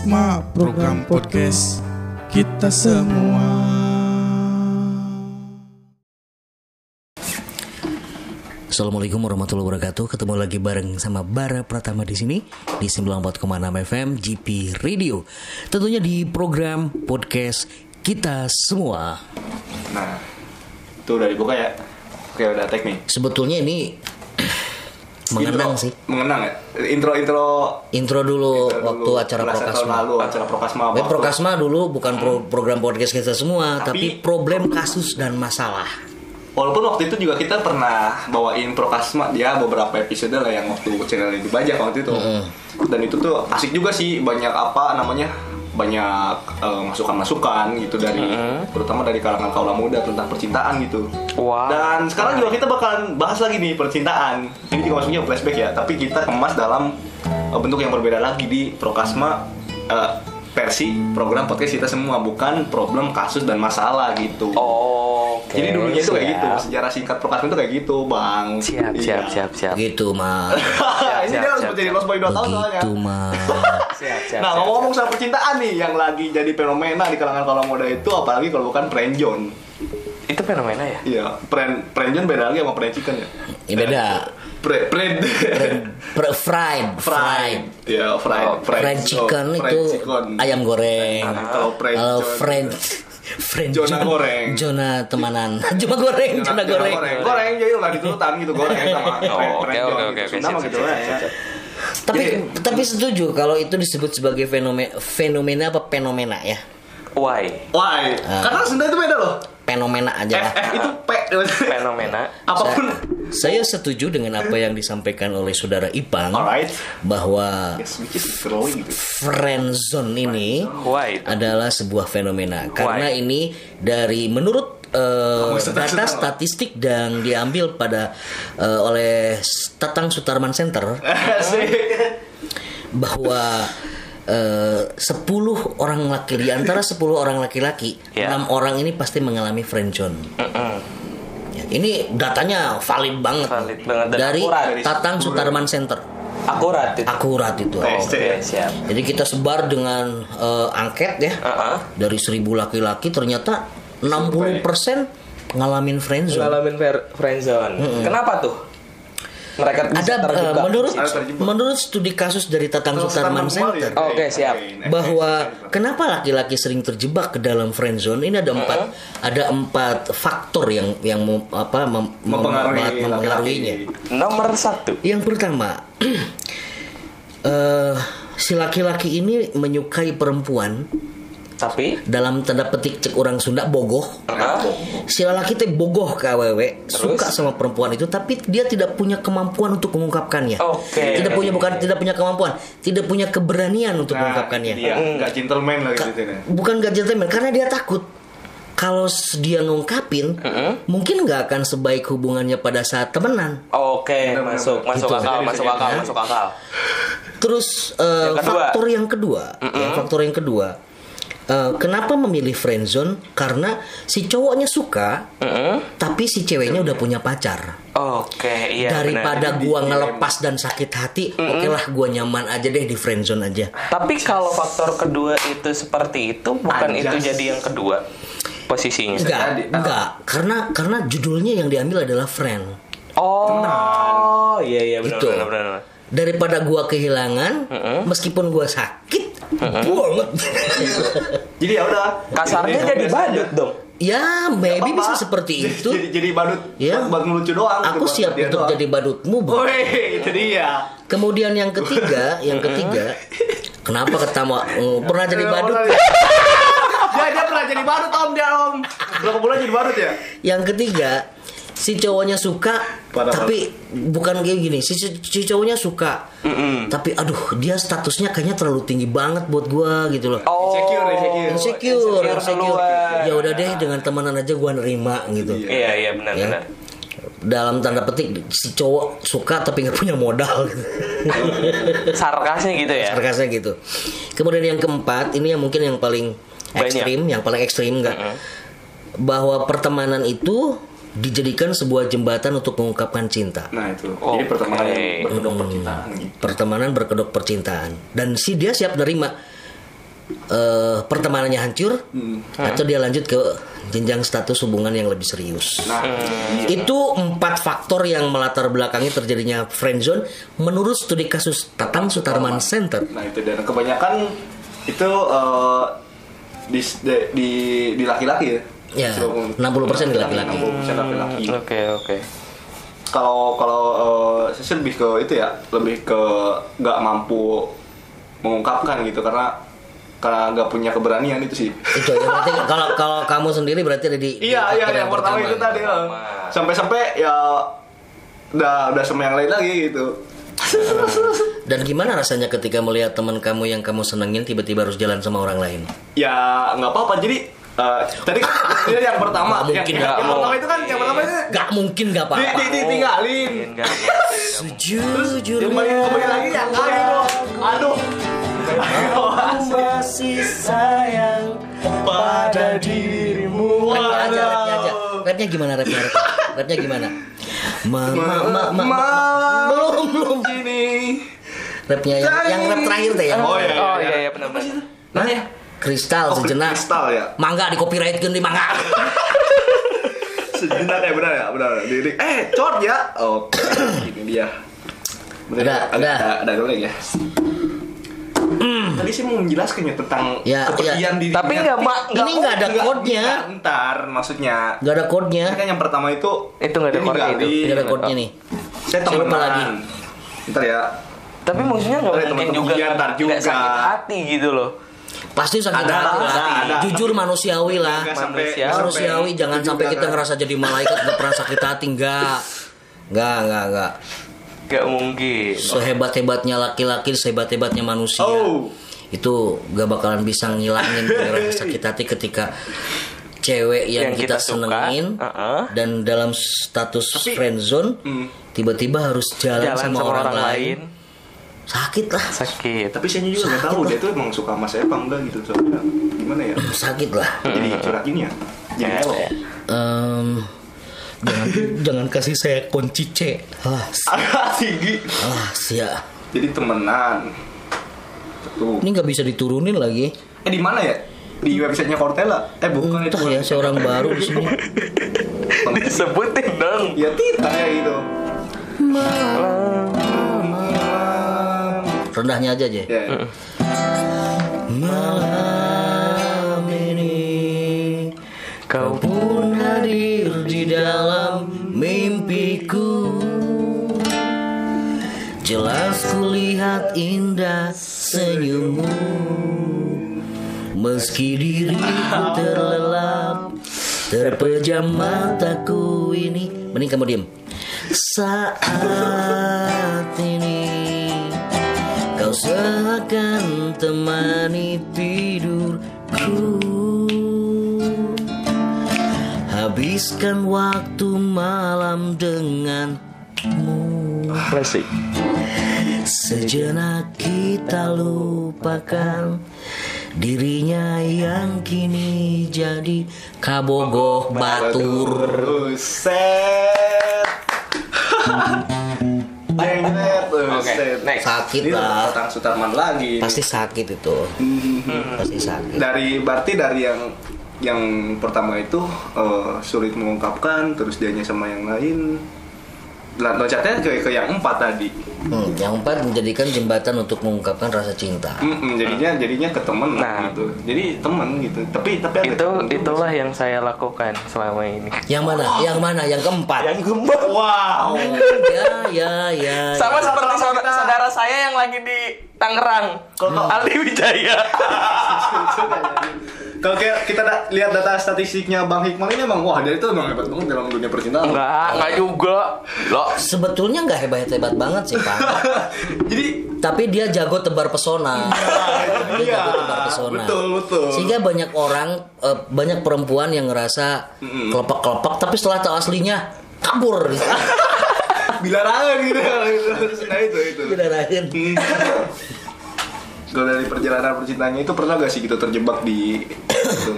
Prokasma, program podcast kita semua. Assalamualaikum warahmatullahi wabarakatuh. Ketemu lagi bareng sama Bara Pratama di sini di 94,6 FM GP Radio. Tentunya di program podcast kita semua. Nah, itu udah dibuka ya. Oke, udah tag nih. Sebetulnya ini mengenang sih. Mengenang ya. Intro dulu waktu acara Prokasma. Lalu acara Prokasma. Prokasma dulu bukan program podcast kita semua, tapi problem kasus dan masalah. Walaupun waktu itu juga kita pernah bawain Prokasma dia beberapa episode lah yang waktu channel ini dibajak waktu itu. Dan itu tuh asik juga sih, banyak banyak masukan-masukan gitu dari terutama dari kalangan kaula muda tentang percintaan gitu. Wow. Dan sekarang juga kita bakalan bahas lagi nih percintaan. Ini juga maksudnya flashback ya, tapi kita kemas dalam bentuk yang berbeda lagi di Prokasma versi program podcast kita semua, bukan problem kasus dan masalah gitu. Okay, jadi dulunya itu kayak gitu, sejarah singkat Prokasma itu kayak gitu, Bang. Siap. Gitu, Mas. Ini dia harus menjadi Lost Boy 2 tahun soalnya. Gitu, Mas. Siap. Nah, ngomong-ngomong soal percintaan nih yang lagi jadi fenomena di kalangan kaula muda itu, apalagi kalau bukan friendzone. Itu fenomena ya? Iya, friendzone beda lagi sama fried chicken ya. Ini beda. Fried. Ya, fried chicken itu ayam goreng. Kalau friend Jona goreng. Jona temanan. Jona goreng. Goreng jadi lah ditututan gitu goreng sama Oke. Nama gitu lah ya. Tapi setuju kalau itu disebut sebagai fenomena apa fenomena ya? Why? Karena Sunda itu beda loh. Fenomena aja lah. Itu fenomena. Apapun. Saya setuju dengan apa yang disampaikan oleh saudara Ipang. Bahwa friendzone ini adalah sebuah fenomena. Karena ini dari menurut data statistik dan diambil oleh Tatang Sutarman Center bahwa 10 orang laki di antara 10 orang laki-laki 6 orang ini pasti mengalami friendzone. Ya, ini datanya valid banget dari Tatang Sutarman Center. Akurat itu. Siap. Jadi kita sebar dengan angket ya. Dari 1000 laki-laki ternyata 60% ngalamin friendzone. Kenapa tuh? Mereka ada menurut studi kasus dari Tatang Sutarman Center. Oke, siap. Bahwa kenapa laki-laki sering terjebak ke dalam friendzone ini ada empat faktor yang mempengaruhinya. Nomor 1. Yang pertama, si laki-laki ini menyukai perempuan. Tapi dalam tanda petik cek orang Sunda bogoh. Si laki teh bogoh ke awewe, suka sama perempuan itu, tapi dia tidak punya kemampuan untuk mengungkapkannya. Tidak punya kemampuan, tidak punya keberanian untuk mengungkapkannya. Nggak gentleman lah gitu. Bukan nggak gentleman, karena dia takut kalau dia ngungkapin, mungkin nggak akan sebaik hubungannya pada saat temenan. Masuk akal. Terus faktor yang kedua, kenapa memilih friendzone? Karena si cowoknya suka, tapi si ceweknya udah punya pacar. Daripada gua ngelepas dan sakit hati, okelah gua nyaman aja deh di friendzone aja. Tapi kalau faktor kedua itu seperti itu, bukan itu jadi yang kedua posisinya? Enggak. Karena judulnya yang diambil adalah friend. Iya benar. Gitu. Benar. Daripada gua kehilangan, meskipun gua sakit banget. Jadi ya udah. Kasarnya jadi badut dong. Ya, maybe bisa seperti itu. Jadi badut. Ya, buat ngelucu doang. Aku siap untuk jadi badutmu. Itu dia. Kemudian yang ketiga, kenapa pernah jadi badut? Dia pernah jadi badut Om. Berapa bulan jadi badut ya? Yang ketiga, si cowoknya suka, tapi bukan kayak gini. Si cowoknya suka, tapi aduh dia statusnya kayaknya terlalu tinggi banget buat gua gitu loh. Insecure. Ya udah deh, dengan temenan aja gua nerima gitu. Iya benar. Dalam tanda petik si cowok suka tapi nggak punya modal gitu. Sarkasnya gitu. Kemudian yang keempat, ini yang mungkin yang paling ekstrim enggak. Bahwa pertemanan itu dijadikan sebuah jembatan untuk mengungkapkan cinta. Nah itu. Jadi pertemanan berkedok percintaan. Pertemanan berkedok percintaan. Dan dia siap nerima. pertemanannya hancur atau dia lanjut ke jenjang status hubungan yang lebih serius. Nah, Itu 4 faktor yang melatar belakangi terjadinya friendzone menurut studi kasus Tatang Sutarman Center. Nah itu, dan kebanyakan itu di laki-laki ya. Ya, 60% di laki-laki. 60% laki-laki. Oke. Kalau saya lebih ke itu ya, lebih ke nggak mampu mengungkapkan gitu karena nggak punya keberanian itu sih. Itu ya, berarti kalau kamu sendiri berarti ada di Iya faktor yang pertama itu tadi sampai ya udah sama yang lain lagi gitu. Dan gimana rasanya ketika melihat teman kamu yang kamu senengin tiba-tiba harus jalan sama orang lain? Ya nggak apa-apa, jadi tadi kan ini yang pertama, Nggak mungkin, yang pertama itu kan yang pertama itu Gak mungkin gak apa-apa. ditinggalin. Sejujurnya Kembali lagi yang lain dong. Aduh. masih sayang pada dirimu. Rapnya gimana rapnya? Rapnya gimana? Belum. Gini. Rapnya yang rap terakhir deh yang. Oh iya benar. Nah ya. Kristal sejenak. Kristal ya. Mangga di copyright di mangga. Sejenak ya, benar. Lirik. Cort ya. Oke. Ini dia. Ada dulu ya. Tadi sih mau menjelaskan ya tentang kepergian diri. Tapi ini nggak ada kodenya. Ntar maksudnya. Nggak ada kodenya. Ini kan yang pertama itu nggak ada kodenya itu. Nggak ada kodenya nih. Saya temenan lagi. Ntar ya. Tapi maksudnya nggak mungkin juga ntar nggak sakit hati gitu loh. Pasti sakit hati lah. Jujur manusiawi lah. Manusiawi. Jangan sampai kita ngerasa jadi malaikat nggak pernah sakit hati. Enggak. Gak mungkin. Sehebat-hebatnya laki-laki, sehebat-hebatnya manusia, itu gak bakalan bisa ngilangin rasa sakit hati ketika cewek yang kita senengin dan dalam status friendzone tiba-tiba harus jalan sama orang lain. Sakit lah. Sakit. Tapi saya juga nggak tahu dia tuh emang suka sama saya apa enggak gitu. Soalnya gimana ya? Sakit lah. Jadi curhat gini ya. Jadi jangan kasih saya kunci C. tinggi. Sia. Jadi temenan. Tuh. Ini nggak bisa diturunin lagi. Di mana ya? Di websitenya Cortella. Bukan itu. Ya, saya orang baru di sini. Sebutin dong. Ya Tita ya gitu. Rendahnya aja. Ya. Malam ini kau pun hadir di dalam mimpiku. Jelas kulihat indah senyummu, meski diriku terlelap, terpejam mataku ini. Mending kamu diem. Saat ini kau seakan temani tidurku. Habiskan waktu malam denganmu. Klasik. Sejenak kita lupakan dirinya yang kini jadi kabogoh batur. Set. Oke, next. Sakit Ini lah. Tatang Sutarman lagi. Pasti sakit itu. Pasti sakit. Berarti dari yang pertama itu sulit mengungkapkan, terus dianya sama yang lain. Loncatnya ke yang 4 tadi. Yang 4 menjadikan jembatan untuk mengungkapkan rasa cinta. Jadinya ke temen gitu. Jadi temen gitu. Tapi itulah yang saya lakukan selama ini. Yang mana? Yang mana? Yang keempat. yang gembar. Wow. Ya. Sama seperti saudara saya yang lagi di Tangerang, Aldi Wijaya. Kalau kita lihat data statistiknya Bang Hikmal ini emang dia itu emang hebat banget dalam dunia percintaan. Enggak juga. Loh, Sebetulnya nggak hebat-hebat banget sih Pak. Tapi dia jago tebar pesona. Dia jago tebar pesona. Betul. Sehingga banyak orang, banyak perempuan yang ngerasa kelepek-kelepek, tapi setelah tahu aslinya kabur. Bilarangan gitu. Nah itu. Bilarangan. Kalau dari perjalanan percintaannya itu pernah gak sih gitu terjebak di itu?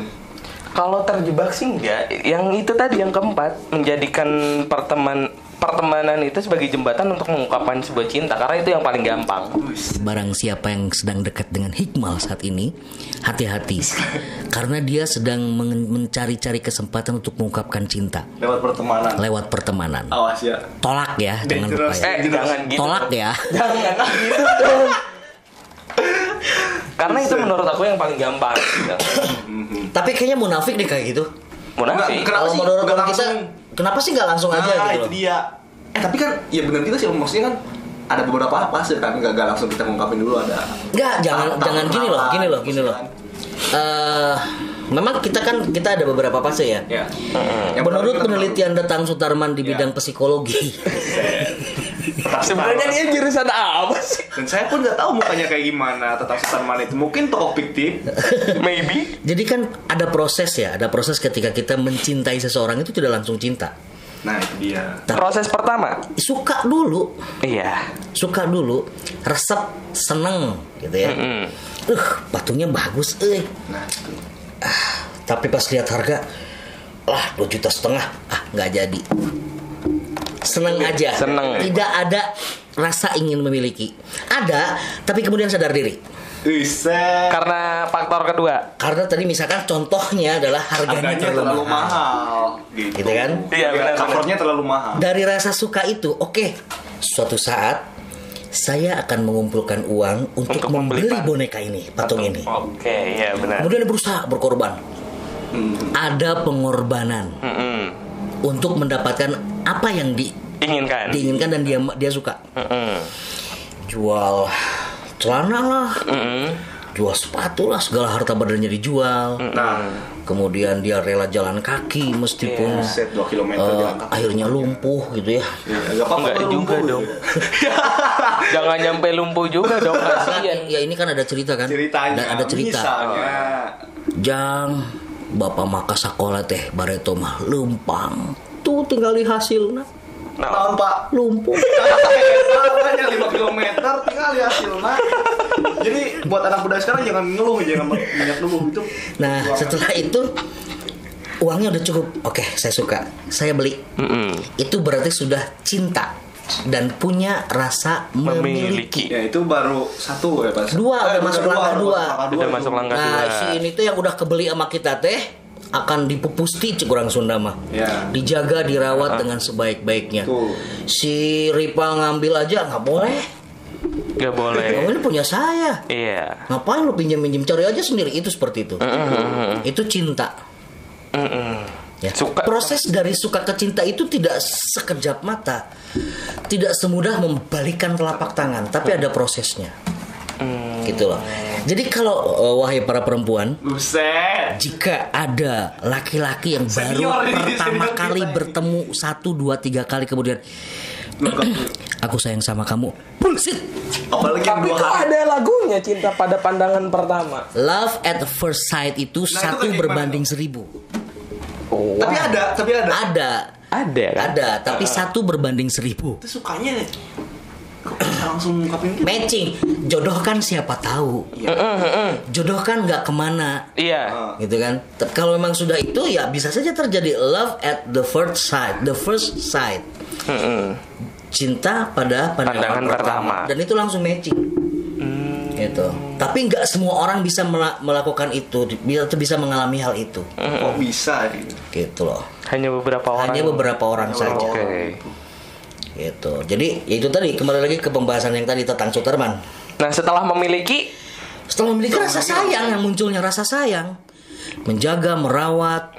Kalau terjebak sih enggak. Yang itu tadi yang keempat, menjadikan pertemanan itu sebagai jembatan untuk mengungkapkan sebuah cinta, karena itu yang paling gampang. Barang siapa yang sedang dekat dengan Hikmal saat ini, hati-hati. Karena dia sedang mencari-cari kesempatan untuk mengungkapkan cinta lewat pertemanan. Awas ya. Tolak ya, jangan lupa ya. Jangan gitu. Tolak ya. Jangan gitu dong. Karena itu menurut aku yang paling gampang gitu. Tapi kayaknya munafik deh kayak gitu. Munafik. Kalau menurut orang kita, kenapa sih nggak langsung aja gitu itu loh? dia. Tapi kan ya benar juga sih, maksudnya kan ada beberapa fase kan, nggak langsung kita ngungkapin dulu ada. Enggak, jangan gini loh. Memang kita ada beberapa fase ya. Ya. Menurut penelitian Datang Sutarman di bidang psikologi. Sebenarnya dia jurusan apa sih? Dan saya pun nggak tahu mukanya kayak gimana Tatang Sutarman itu. Mungkin tokoh fiktif. Maybe. Jadi kan ada proses ketika kita mencintai seseorang itu tidak langsung cinta. Nah itu dia. Proses pertama. Suka dulu, resep, seneng gitu ya. Patungnya bagus, Nah itu. tapi pas lihat harga, 2,5 juta, nggak jadi. Seneng aja, tidak ada rasa ingin memiliki. Ada, tapi kemudian sadar diri. Karena faktor kedua. Karena tadi misalkan contohnya adalah harganya terlalu mahal. Gitu kan? Iya benar. Covernya terlalu mahal. Dari rasa suka itu, oke, suatu saat saya akan mengumpulkan uang untuk membeli boneka ini, patung ini. Oke, iya benar. Kemudian berusaha berkorban. Ada pengorbanan untuk mendapatkan apa yang diinginkan dan dia suka. Jual celana lah, jual sepatu lah, segala harta badannya dijual. Kemudian dia rela jalan kaki meskipun 2 km akhirnya lumpuh gitu ya. Enggak juga dong. Jangan nyampe lumpuh juga dong, kasihan. Ya ini kan ada cerita kan? Ada cerita. Misalnya. Jang bapak maka sekolah teh bareto mah lempang. Tuh tinggal di hasilnya. Tahun Pak Lumpuh. hanya 5 km tinggal ya hasilnya. Jadi buat anak muda sekarang jangan ngeluh, jangan banyak ngeluh itu. Nah setelah itu uangnya udah cukup. Oke, saya suka, saya beli. Itu berarti sudah cinta dan punya rasa memiliki. Ya itu baru 1 ya Pak. 2 udah masuk langkah 2. Udah masuk langkah 2. Nah si ini tuh yang udah kebeli sama kita teh akan dipupusti cek orang Sunda mah. Ya. Dijaga, dirawat dengan sebaik-baiknya. Si Ripa ngambil aja nggak boleh. Nggak boleh. Oh, ini punya saya. Iya. Ngapain lu pinjam-pinjam, cari aja sendiri. Itu seperti itu. Itu cinta. Ya. Proses dari suka ke cinta itu tidak sekejap mata, tidak semudah membalikan telapak tangan, tapi ada prosesnya. Gitu loh. Jadi kalau wahai para perempuan, jika ada laki-laki yang baru pertama kali bertemu 1, 2, 3 kali kemudian aku sayang sama kamu, bullshit. Tapi kok ada lagunya Cinta Pada Pandangan Pertama. Love at first sight itu 1 berbanding 1000. Oh. Tapi ada. Ada, tapi 1 berbanding 1000. Itu sukanya kok bisa langsung ngungkapin gitu? Matching. Jodoh kan siapa tahu. Jodoh kan nggak kemana. Iya. Gitu kan. Kalau memang sudah itu ya bisa saja terjadi love at the first sight. The first sight. Cinta pada pandangan pertama. Dan itu langsung matching. Gitu. Tapi nggak semua orang bisa melakukan itu, bisa mengalami hal itu. Kok bisa gitu loh. Hanya beberapa orang saja. Okay. Gitu. Jadi ya itu tadi, kembali lagi ke pembahasan yang tadi tentang Sutarman. Nah setelah memiliki rasa sayang, yang munculnya rasa sayang, menjaga, merawat.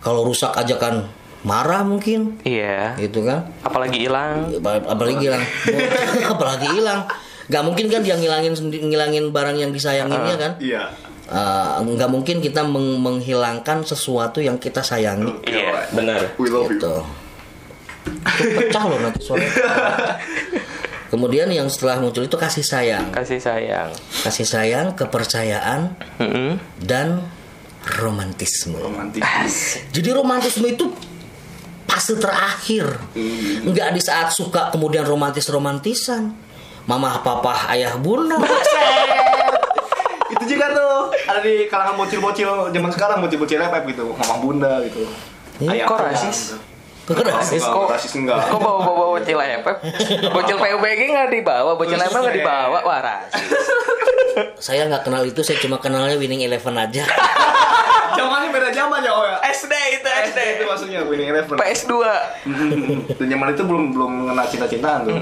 Kalau rusak aja kan marah mungkin. Iya. Gitu kan. Apalagi hilang. Apalagi hilang. Gak mungkin kan dia ngilangin barang yang disayanginnya kan. Iya. Nggak mungkin kita menghilangkan sesuatu yang kita sayangi. Iya, benar. We love gitu. Itu pecah loh nanti suaranya. Kemudian yang setelah muncul itu kasih sayang, kepercayaan, dan romantisme. Jadi romantisme itu fase terakhir. Nggak di saat suka kemudian romantisan. Mama, papa, ayah, bunda. Itu juga tuh ada di kalangan bocil-bocil zaman sekarang, bocil-bocil FF gitu, mama bunda gitu. Kok rasis? Rasis enggak. Kok bawa bocil FF? Bocil PUBG nggak dibawa, bocil FF nggak dibawa, wah rasis. Saya nggak kenal itu, saya cuma kenalnya Winning Eleven aja. Zamannya beda zaman ya, ya. SD Itu maksudnya Winning Eleven. PS2. Dan zaman itu belum mengenal cinta-cintaan tuh.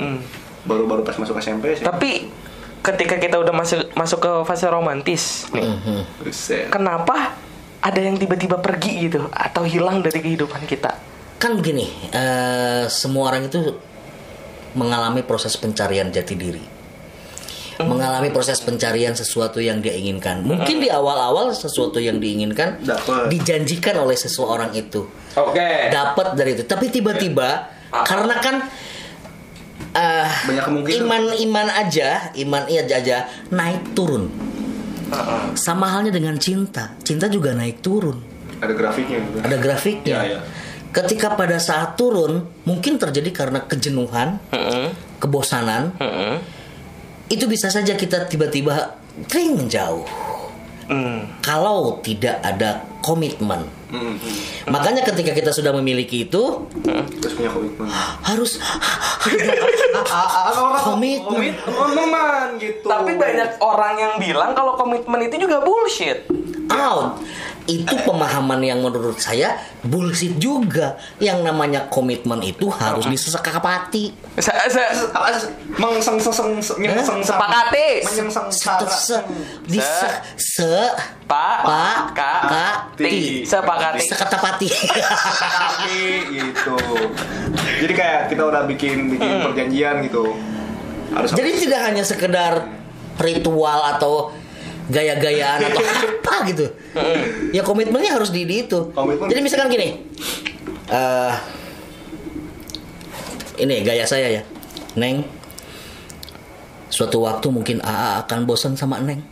Baru pas masuk SMP sih. Tapi ketika kita udah masuk ke fase romantis nih, kenapa ada yang tiba-tiba pergi gitu atau hilang dari kehidupan kita? Kan begini, semua orang itu mengalami proses pencarian jati diri, mengalami proses pencarian sesuatu yang dia inginkan. Mungkin di awal-awal sesuatu yang diinginkan dijanjikan oleh seseorang itu, dapat dari itu. Tapi tiba-tiba karena kan banyak kemungkinan. iman aja naik turun. Sama halnya dengan cinta juga naik turun. Ada grafiknya. Ya. Ketika pada saat turun, mungkin terjadi karena kejenuhan, kebosanan. Itu bisa saja kita tiba-tiba menjauh. Kalau tidak ada komitmen. Makanya ketika kita sudah memiliki itu, terus punya komitmen. Harus komitmen gitu. Tapi banyak orang yang bilang kalau komitmen itu juga bullshit. Itu pemahaman yang menurut saya bullshit juga. Yang namanya komitmen itu harus disepakati. Sepakati gitu. Jadi kayak kita udah bikin perjanjian gitu. Jadi tidak hanya sekedar ritual atau gaya-gayaan atau apa gitu. Ya komitmennya harus di itu. Jadi misalkan gini, ini gaya saya ya, Neng. Suatu waktu mungkin AA akan bosan sama Neng.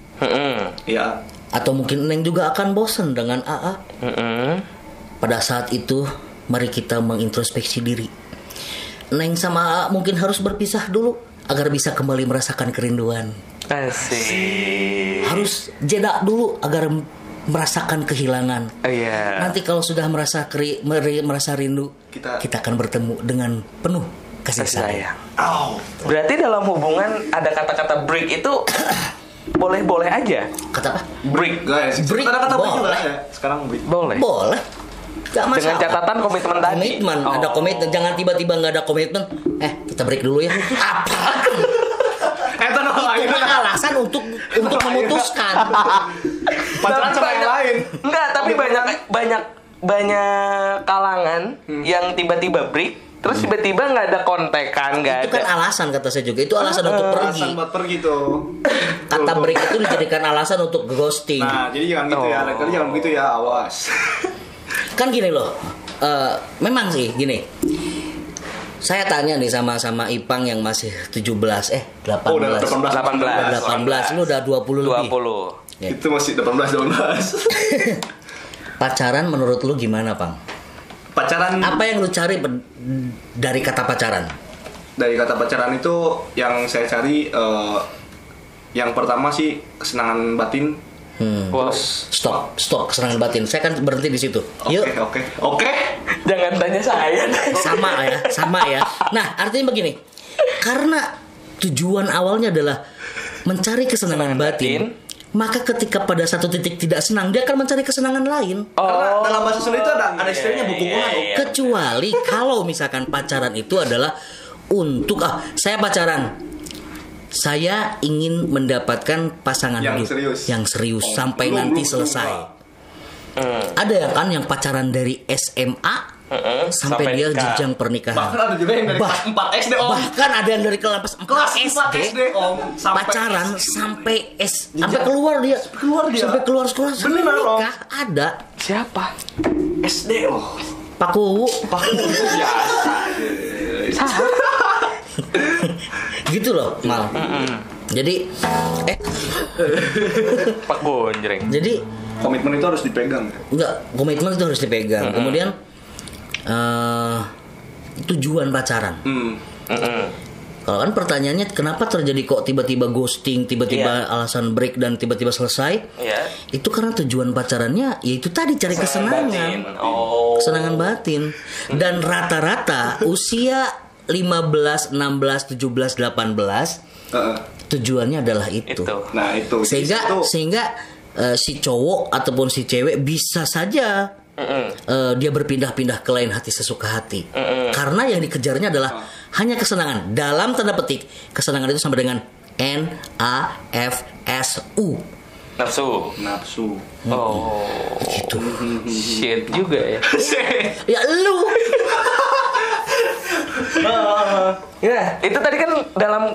Iya. Atau mungkin Neng juga akan bosan dengan AA. Pada saat itu, mari kita mengintrospeksi diri. Neng sama AA mungkin harus berpisah dulu agar bisa kembali merasakan kerinduan. Asik. Harus jeda dulu agar merasakan kehilangan. Nanti kalau sudah merasa rindu, kita akan bertemu dengan penuh kasih sayang. Berarti dalam hubungan ada kata-kata break itu boleh-boleh aja. Kata apa? Break. Kata-kata break juga ya. Sekarang break. Boleh. Gak masalah. Dengan catatan komitmen tadi. Ada komitmen. Jangan tiba-tiba nggak ada komitmen. Kita break dulu ya. Apa? Itu alasan untuk memutuskan. Pacaran sama yang lain. Enggak, tapi banyak kalangan yang tiba-tiba break, terus tiba-tiba nggak ada kontekan, nggak ada. Itu kan alasan kata saya juga. Itu alasan untuk pergi. Alasan buat pergi tuh. Kata break itu dijadikan alasan untuk ghosting. Nah, jadi jangan gitu ya. Lain-kali jangan begitu ya, awas. Kan gini loh. Memang sih gini. Saya tanya nih sama Ipang yang masih 18, 18. Oh, udah 18. Lu udah 20 lebih. 20. Ya. Itu masih 18. Pacaran menurut lu gimana, Pang? Pacaran. Apa yang lu cari dari kata pacaran? Dari kata pacaran itu yang saya cari yang pertama sih kesenangan batin. Stop kesenangan batin. Saya kan berhenti di situ. Oke. Jangan tanya saya. Sama ya. Nah, artinya begini. Karena tujuan awalnya adalah mencari kesenangan batin, maka ketika pada satu titik tidak senang, dia akan mencari kesenangan lain. Karena dalam bahasa Sunda itu ada istilahnya bukungan. Kecuali kalau misalkan pacaran itu adalah untuk saya pacaran. Saya ingin mendapatkan pasangan hidup yang serius sampai nanti selesai. Ada yang pacaran dari SMA sampai dia jenjang pernikahan. Bahkan ada juga yang dari kelas 4 SD, Om. Bahkan ada yang dari kelas 4 SD, Om. Pacaran sampai keluar dia. Sampai keluar sekolah sampai nikah. Ada. Siapa? SD, loh. Pak Kuwu biasa. Gitu loh, Mal. Jadi Pak Bonjreng. Jadi komitmen itu harus dipegang. Enggak, komitmen itu harus dipegang. Kemudian tujuan pacaran. Kalau kan pertanyaannya kenapa terjadi kok tiba-tiba ghosting, tiba-tiba alasan break dan tiba-tiba selesai? Iya. Itu karena tujuan pacarannya yaitu tadi cari kesenangan. Kesenangan batin. Dan rata-rata usia 15, 16, 17, 18 tujuannya adalah itu. Nah, itu. Sehingga si cowok ataupun si cewek bisa saja dia berpindah-pindah ke lain hati sesuka hati. Karena yang dikejarnya adalah hanya kesenangan. Dalam tanda petik, kesenangan itu sama dengan NAFSU. Nafsu. Oh, gitu. Shit juga ya. Ya lu. Ya, itu tadi kan dalam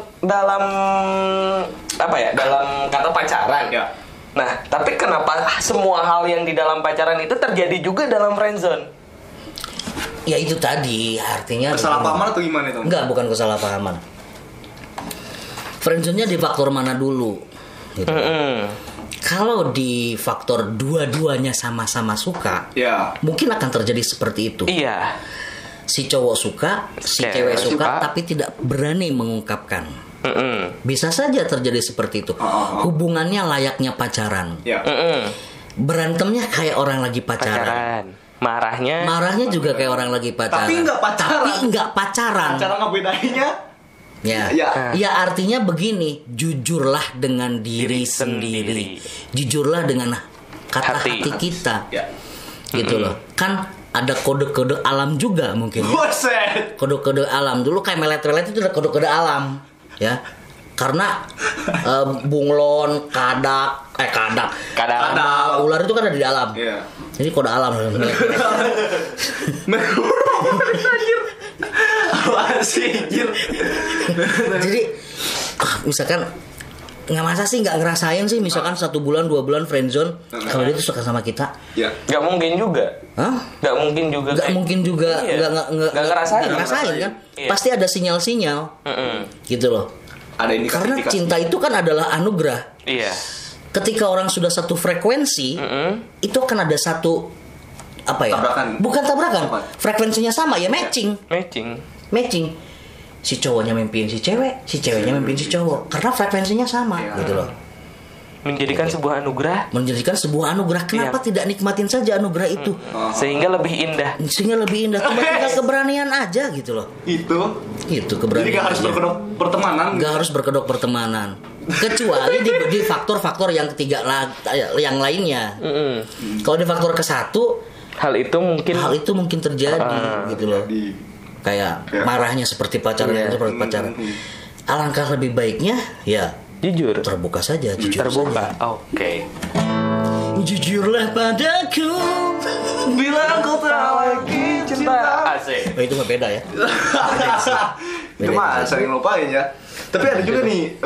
apa ya? Dalam kata pacaran. Ya. Nah, tapi kenapa semua hal yang di dalam pacaran itu terjadi juga dalam friendzone? Ya itu tadi artinya kesalahpahaman atau gimana itu? Enggak, bukan kesalahpahaman. Friendzone-nya di faktor mana dulu? Gitu. Kalau di faktor dua-duanya sama-sama suka, mungkin akan terjadi seperti itu. Iya. Si cowok suka, si cewek suka, tapi tidak berani mengungkapkan. Bisa saja terjadi seperti itu. Hubungannya layaknya pacaran. Berantemnya kayak orang lagi pacaran. Marahnya juga kayak orang lagi pacaran. Tapi nggak pacaran. Cara ngebedainnya? Ya artinya begini, jujurlah dengan diri sendiri. Jujurlah dengan kata hati kita. Gitu loh. Kan ada kode-kode alam juga mungkin ya. Kode-kode alam. Dulu kayak melet-melet itu ada kode-kode alam. Ya. Karena bunglon, kadak, ular itu kan ada di alam. Jadi kode alam. Jadi misalkan nggak masa sih nggak ngerasain sih misalkan 1 bulan 2 bulan friendzone kalau dia tuh suka sama kita. Nggak mungkin juga. Nggak mungkin juga. Nggak ngerasain kan? Pasti ada sinyal-sinyal. Gitu loh. Karena cinta itu kan adalah anugerah. Iya. Ketika orang sudah satu frekuensi, itu akan ada satu apa ya? Bukan tabrakan. Frekuensinya sama ya matching. Si cowoknya mimpiin si cewek, si ceweknya mimpiin si cowok. Karena frekuensinya sama, gitu loh. Menjadikan sebuah anugerah. Kenapa tidak nikmatin saja anugerah itu? Sehingga lebih indah. Cuma tinggal keberanian aja gitu loh. Itu keberanian. Jadi gak harus berkedok pertemanan. Gak harus berkedok pertemanan. Kecuali di faktor-faktor yang ketiga yang lainnya. Kalau di faktor ke-1, hal itu mungkin terjadi gitu loh. Kayak marahnya seperti pacaran. Alangkah lebih baiknya ya jujur, terbuka saja, terbuka. Oke. Jujurlah padaku bila aku tak lagi cinta. Asik. Itu mah beda ya. Itu mah sering lupain ya. Tapi ada juga nih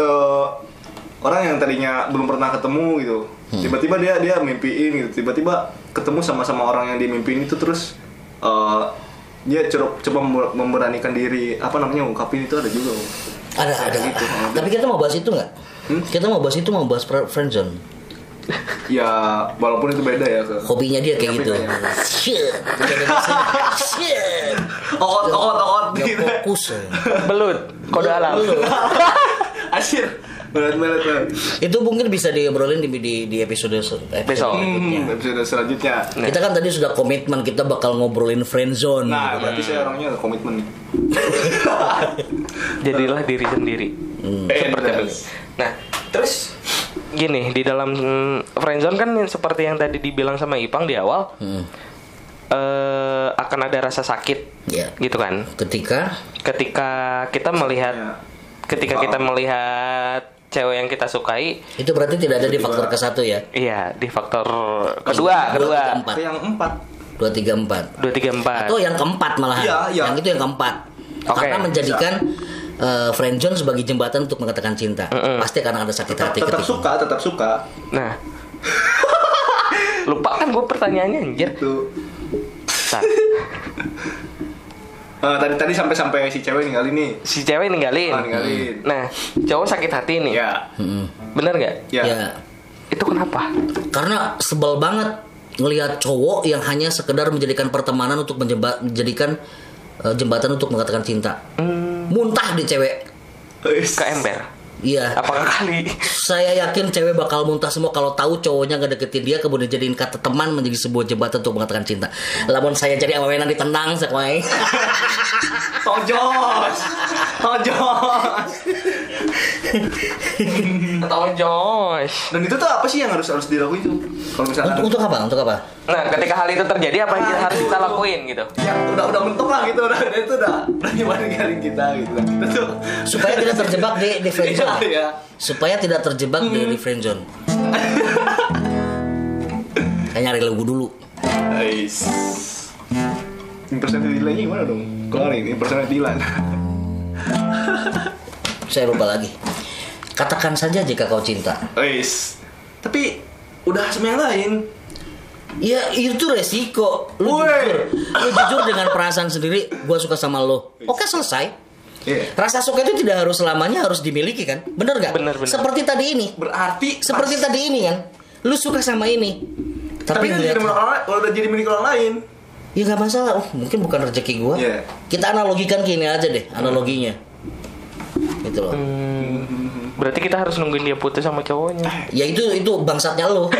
orang yang tadinya belum pernah ketemu gitu. Tiba-tiba dia mimpiin gitu. Tiba-tiba ketemu sama orang yang dia mimpiin itu terus dia coba memberanikan diri ungkapin itu ada juga. Ada gitu. Tapi kita mau bahas itu nggak? Kita mau bahas friendzone. Ya walaupun itu beda ya. Hobinya dia kayak gitu. Shit. Okot gitu. Fokus. Belut. Kode alam. Asyir. Belut. Itu mungkin bisa diobrolin di episode selanjutnya. Episode selanjutnya. Kita kan tadi sudah komitmen kita bakal ngobrolin friendzone. Nah, berarti saya orangnya komitmen nih. Jadilah diri sendiri. Nah, terus gini, di dalam friendzone kan seperti yang tadi dibilang sama Ipang di awal, akan ada rasa sakit, gitu kan? Ketika kita melihat cewek yang kita sukai, itu berarti tidak ada di faktor ke-1 ya? Iya, di faktor kedua. Yang 4. 2, 3, 4. Atau yang keempat malahan. Yang itu yang keempat. Karena menjadikan friendzone sebagai jembatan untuk mengatakan cinta. Pasti akan ada sakit hati tetap suka. Nah. Lupa kan gue pertanyaannya anjir. Tadi sampai si cewek ninggalin nih. Ninggalin. Nah, cowok sakit hati nih. Ya. Bener nggak? Ya. Itu kenapa? Karena sebel banget ngelihat cowok yang hanya sekedar menjadikan pertemanan untuk menjadikan jembatan untuk mengatakan cinta. Muntah di cewek. ke ember. Iya. Apakah kali? Saya yakin cewek bakal muntah semua kalau tahu cowoknya gak deketin dia, kemudian jadiin kata teman menjadi sebuah jembatan untuk mengatakan cinta. Lamun saya jadi awewenan ditendang sekoy. Tojos. Dan itu tuh apa sih yang harus dilakuin tuh? Kalau misalnya untuk apa? Nah, ketika hal itu terjadi apa yang harus kita lakuin gitu? Ya udah mentok lah gitu, udah nyebarin kita gitu. Kita tuh supaya tidak terjebak di friendzone. Iya. Supaya tidak terjebak di friendzone. Kayak nyari lagu dulu. Nice. Impersonate Dilan gimana dong? Keluarin Impersonate Dilan. Saya lupa lagi. Katakan saja jika kau cinta. Nice. Tapi udah sama yang lain. Ya itu resiko. Lu jujur dengan perasaan sendiri. Gua suka sama lo. Oke, selesai. Yeah. Rasa suka itu tidak harus selamanya harus dimiliki kan? Bener gak? Bener. Seperti tadi ini. Berarti seperti tadi ini kan. Lu suka sama ini. Tapi udah jadi milik orang lain. Ya gak masalah. Mungkin bukan rezeki gua. Yeah. Kita analogikan ke ini aja deh. Analoginya. Gitu loh. Berarti kita harus nungguin dia putus sama cowoknya. Ya itu bangsatnya lo.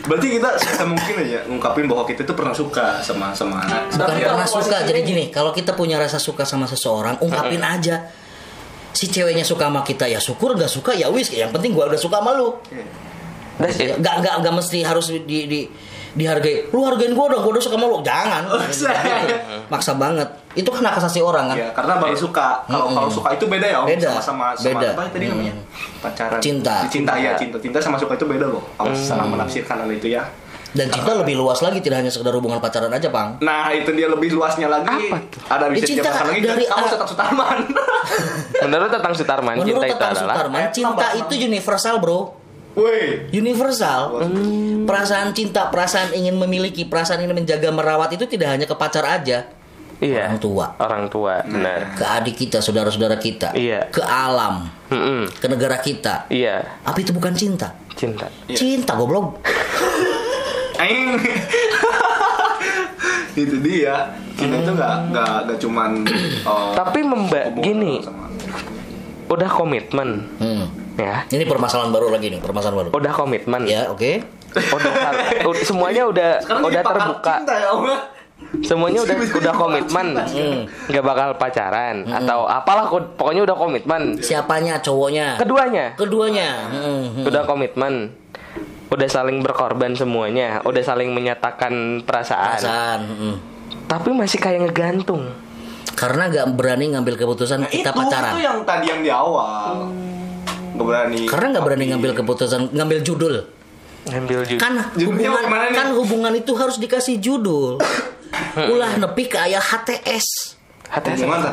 Berarti kita mungkin aja ngungkapin bahwa kita tuh pernah suka sama bukan pernah suka. Jadi gini, kalau kita punya rasa suka sama seseorang, ungkapin aja. Si ceweknya suka sama kita ya syukur, gak suka ya wis. Yang penting gua udah suka sama lu. Gak mesti harus dihargai. Lu hargain gua udah suka sama lu. Jangan. Maksa banget. Itu kan hak asasi orang kan. Ya, karena baru suka. Kalau suka itu beda ya, Om. Beda. Sama beda. apa tadi namanya? Pacaran. Cinta Sama suka itu beda loh. Kalau salah menafsirkan hal itu ya. Dan cinta lebih luas lagi, tidak hanya sekedar hubungan pacaran aja, Pang. Nah, itu dia lebih luasnya lagi. Ada bisa dijabarkan lagi dari kamu Tatang Sutarman. Menurut Tatang Sutarman, cinta itu universal, Bro. Woi, universal. Perasaan cinta, perasaan ingin memiliki, perasaan ingin menjaga, merawat itu tidak hanya ke pacar aja. Iya. Orang tua, benar. Ke adik kita, saudara-saudara kita. Iya. Ke alam. Ke negara kita. Iya. Apa itu bukan cinta? Cinta, goblok. Aing. Itu dia. Cinta itu nggak cuman. Tapi gini. Udah komitmen. Ya. Ini permasalahan baru lagi nih, permasalahan baru. Udah komitmen. Ya, oke. Semuanya udah terbuka. Cinta, ya Allah. Semuanya udah komitmen. Nggak bakal pacaran atau apalah, pokoknya udah komitmen. Siapanya? Cowoknya? Keduanya. Udah komitmen. Udah saling berkorban semuanya. Udah saling menyatakan perasaan. Tapi masih kayak ngegantung. Karena gak berani ngambil keputusan kita pacaran. Itu yang tadi yang di awal. Gak berani. Karena gak berani ngambil keputusan, ngambil judul. Kan hubungan itu harus dikasih judul. Ulah nepi ke aya HTS.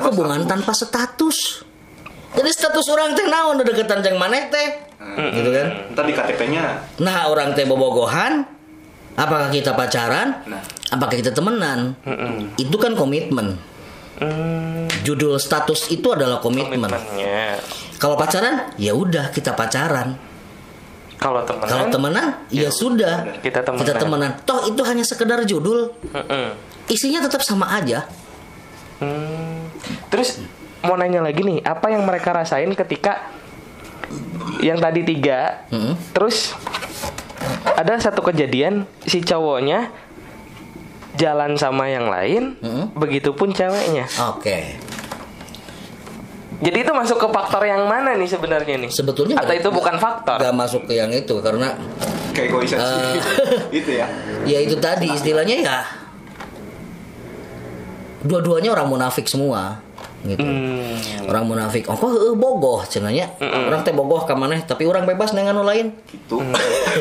Hubungan tanpa status. Jadi status orang teh naon deketan jeung maneh teh. Gitu kan? Entar di KTP-nya. Nah, orang teh bobogohan. Apakah kita pacaran? Apakah kita temenan? Itu kan komitmen. Judul status itu adalah komitmen. Kalau pacaran, ya udah kita pacaran. Kalau temenan, ya sudah kita temenan. Toh itu hanya sekedar judul. Isinya tetap sama aja. Terus mau nanya lagi nih, apa yang mereka rasain ketika yang tadi 3, terus ada satu kejadian si cowoknya jalan sama yang lain, begitupun ceweknya. Oke. Jadi itu masuk ke faktor yang mana nih sebenarnya nih? Sebetulnya atau itu bukan faktor? Gak masuk ke yang itu karena keegoisan itu ya. Ya itu tadi istilahnya ya. Dua-duanya orang munafik semua. Gitu. Orang munafik. Oh kok bogoh cenanya. Orang teh bogoh ka maneh tapi orang bebas dengan anu lain. Gitu.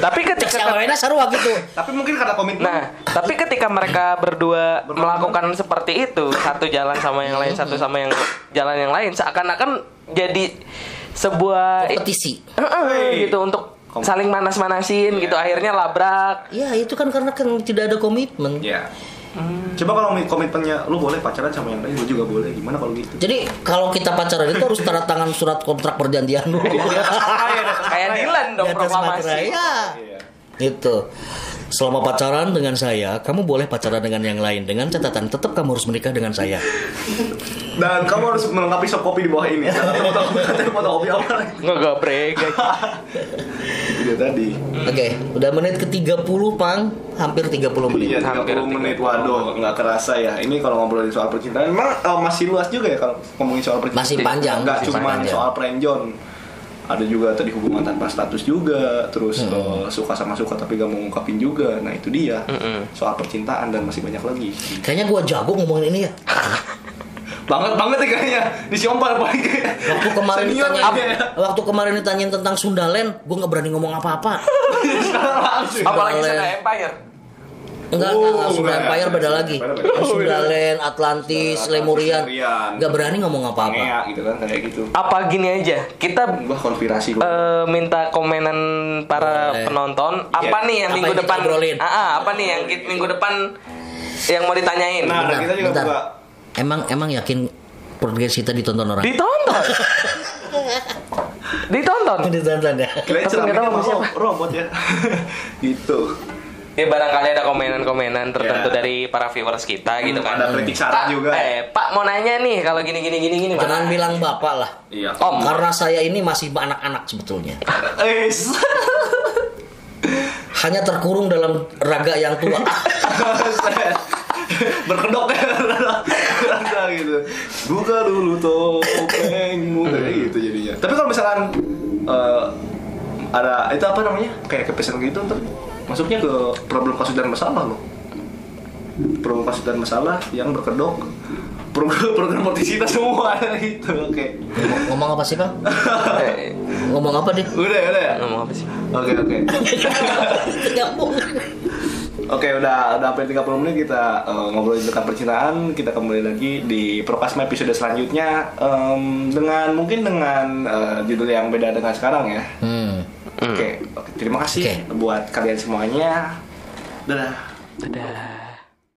Tapi ketika cewekna sarua gitu. Tapi mungkin karena komitmen. Nah, tapi ketika mereka berdua melakukan seperti itu, satu jalan sama yang lain, satu sama yang jalan yang lain, seakan-akan jadi sebuah kompetisi. Gitu untuk saling manas-manasin gitu, akhirnya labrak. Ya, itu kan karena kan tidak ada komitmen. Iya. Coba kalau komitmennya lu boleh pacaran sama yang lain, lu juga boleh. Gimana kalau gitu? Jadi kalau kita pacaran itu harus tanda tangan surat kontrak perjanjian dulu. Kayak Dilan dong proklamasi. Ya. Itu. selama pacaran dengan saya, kamu boleh pacaran dengan yang lain dengan catatan tetap kamu harus menikah dengan saya. Dan kamu harus melengkapi sop kopi di bawah ini. Foto kopi apa lagi? Ngegaprek. Itu tadi. Oke, udah menit ke-30, Pang. Hampir 30 menit. Iya, 30 menit. Waduh, enggak kerasa ya. Ini kalau ngobrolin soal percintaan memang masih luas juga ya kalau ngomongin soal percintaan. Masih panjang. Enggak cuma soal friendzone. Ada juga tadi hubungan tanpa status juga, terus suka sama suka tapi gak mau ngungkapin juga. Nah itu dia soal percintaan dan masih banyak lagi. Kayaknya gue jago ngomongin ini ya. banget ya kayaknya di Siompar paling kayak. Waktu kemarin ditanyain tentang Sundaland, gue nggak berani ngomong apa-apa. Apalagi Sunda Empire. Enggak, Sunda Empire beda lagi. Sundaland, Atlantis, Lemurian. Gak berani ngomong apa-apa. Gitu kan, kayak gitu. Apa gini aja, kita konspirasi minta komenan para penonton. Apa nih yang minggu depan? Apa nih yang minggu depan yang mau ditanyain? Nah, kita juga buka. Emang yakin podcast kita ditonton orang? Ditonton ya. Tapi nggak tahu siapa robot ya. Gitu. Ya barangkali ada komenan tertentu dari para viewers kita gitu kan. Ada kritik saran juga. Pak mau nanya nih kalau gini. Jangan bilang bapak lah. Iya. Om, karena saya ini masih anak-anak sebetulnya. Hanya terkurung dalam raga yang tua. Berkedok gitu. Buka dulu topengmu kayak gitu jadinya. Tapi kalau misalkan ada itu apa namanya? Kayak kepesan gitu ntar masuknya ke problem kasus dan masalah loh. Problem kasus dan masalah yang berkedok program motisita semua gitu. Oke. Ngomong apa sih, Bang? Ngomong apa, Dik? Udah ya? Ngomong apa sih? Oke. Oke, udah sampai 30 menit kita ngobrolin tentang percintaan. Kita kembali lagi di Prokasma episode selanjutnya dengan judul yang beda dengan sekarang ya. Oke, terima kasih buat kalian semuanya. Dadah.